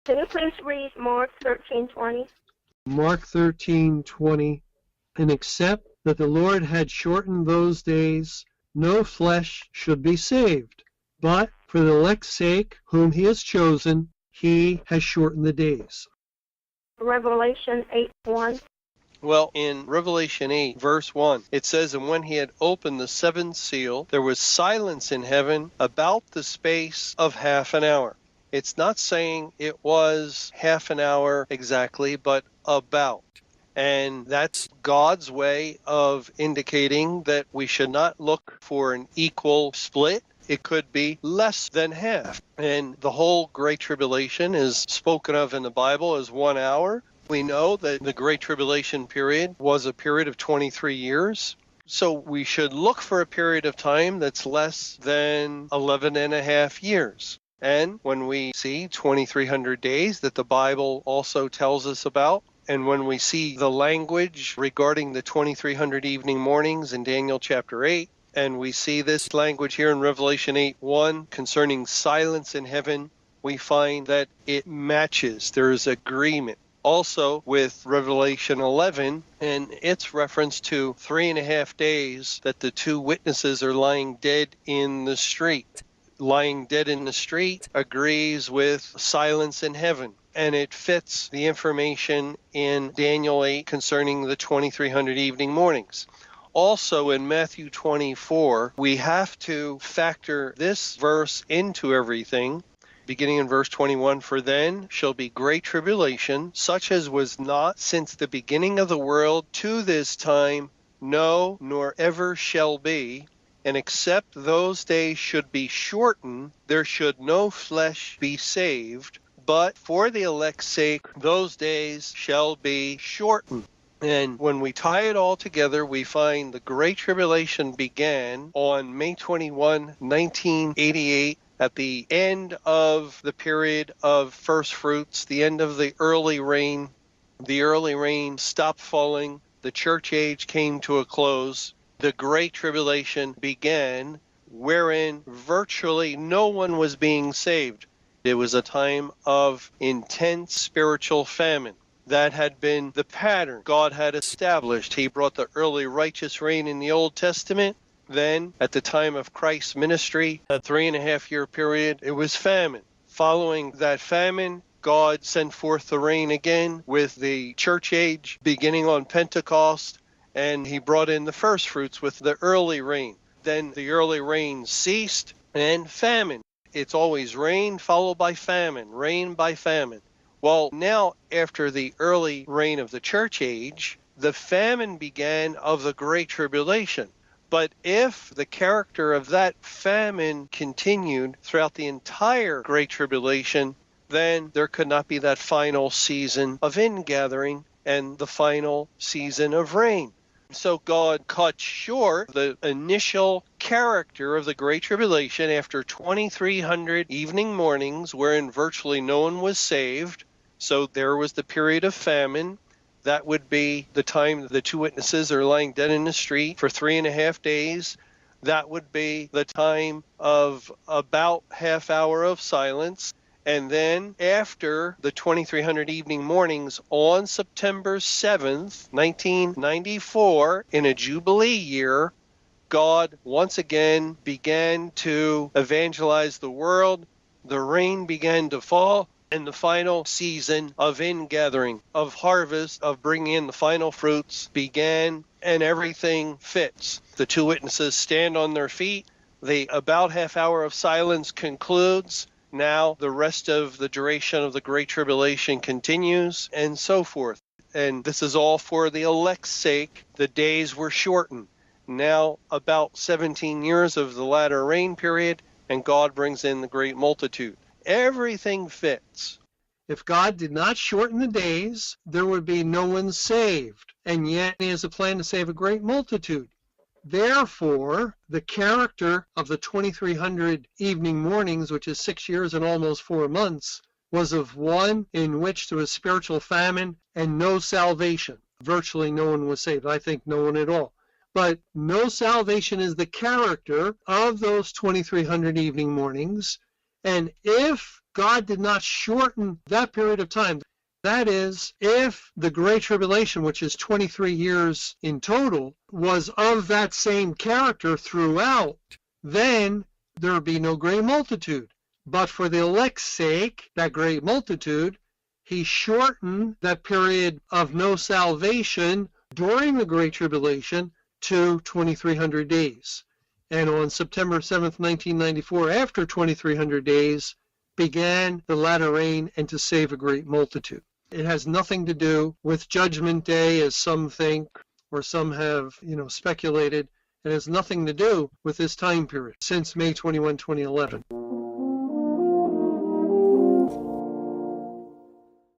Can you please read Mark 13:20? Mark 13:20. And except that the Lord had shortened those days, no flesh should be saved. But for the elect's sake, whom he has chosen, he has shortened the days. Revelation 8:1. Well, in Revelation 8, verse 1, it says, And when he had opened the seventh seal, there was silence in heaven about the space of half an hour. It's not saying it was half an hour exactly, but about. And that's God's way of indicating that we should not look for an equal split. It could be less than half. And the whole Great Tribulation is spoken of in the Bible as 1 hour. We know that the Great Tribulation period was a period of 23 years. So we should look for a period of time that's less than 11 and a half years. And when we see 2,300 days that the Bible also tells us about, and when we see the language regarding the 2,300 evening mornings in Daniel chapter 8, and we see this language here in Revelation 8:1 concerning silence in heaven, we find that it matches. There is agreement. Also with Revelation 11 and its reference to 3.5 days that the two witnesses are lying dead in the street. Lying dead in the street agrees with silence in heaven. And it fits the information in Daniel 8 concerning the 2,300 evening mornings. Also in Matthew 24, we have to factor this verse into everything. Beginning in verse 21, For then shall be great tribulation, such as was not since the beginning of the world to this time, no, nor ever shall be. And except those days should be shortened, there should no flesh be saved. But for the elect's sake, those days shall be shortened. And when we tie it all together, we find the Great Tribulation began on May 21, 1988, at the end of the period of first fruits, the end of the early rain. The early rain stopped falling. The church age came to a close. The Great Tribulation began, wherein virtually no one was being saved. It was a time of intense spiritual famine. That had been the pattern God had established. He brought the early righteous reign in the Old Testament. Then, at the time of Christ's ministry, a 3.5-year period, it was famine. Following that famine, God sent forth the rain again with the church age beginning on Pentecost, and he brought in the first fruits with the early rain. Then the early rain ceased, and famine. It's always rain followed by famine, rain by famine. Well, now after the early reign of the church age, the famine began of the Great Tribulation. But if the character of that famine continued throughout the entire Great Tribulation, then there could not be that final season of ingathering and the final season of rain. So God cut short the initial character of the Great Tribulation after 2,300 evening mornings wherein virtually no one was saved. So there was the period of famine. That would be the time the two witnesses are lying dead in the street for 3.5 days. That would be the time of about half hour of silence. And then after the 2,300 evening mornings on September 7th, 1994, in a Jubilee year, God once again began to evangelize the world. The rain began to fall, and the final season of ingathering, of harvest, of bringing in the final fruits began, and everything fits. The two witnesses stand on their feet. The about half hour of silence concludes. Now the rest of the duration of the Great Tribulation continues, and so forth. And this is all for the elect's sake. The days were shortened. Now about 17 years of the latter rain period, and God brings in the great multitude. Everything fits. If God did not shorten the days, there would be no one saved. And yet he has a plan to save a great multitude. Therefore, the character of the 2,300 evening mornings, which is 6 years and almost 4 months, was of one in which there was spiritual famine and no salvation. Virtually no one was saved. I think no one at all. But no salvation is the character of those 2,300 evening mornings. And if God did not shorten that period of time, that is, if the Great Tribulation, which is 23 years in total, was of that same character throughout, then there would be no great multitude. But for the elect's sake, that great multitude, he shortened that period of no salvation during the Great Tribulation to 2,300 days. And on September 7th, 1994, after 2,300 days, began the latter rain and to save a great multitude. It has nothing to do with Judgment Day, as some think, or some have, speculated. It has nothing to do with this time period since May 21, 2011.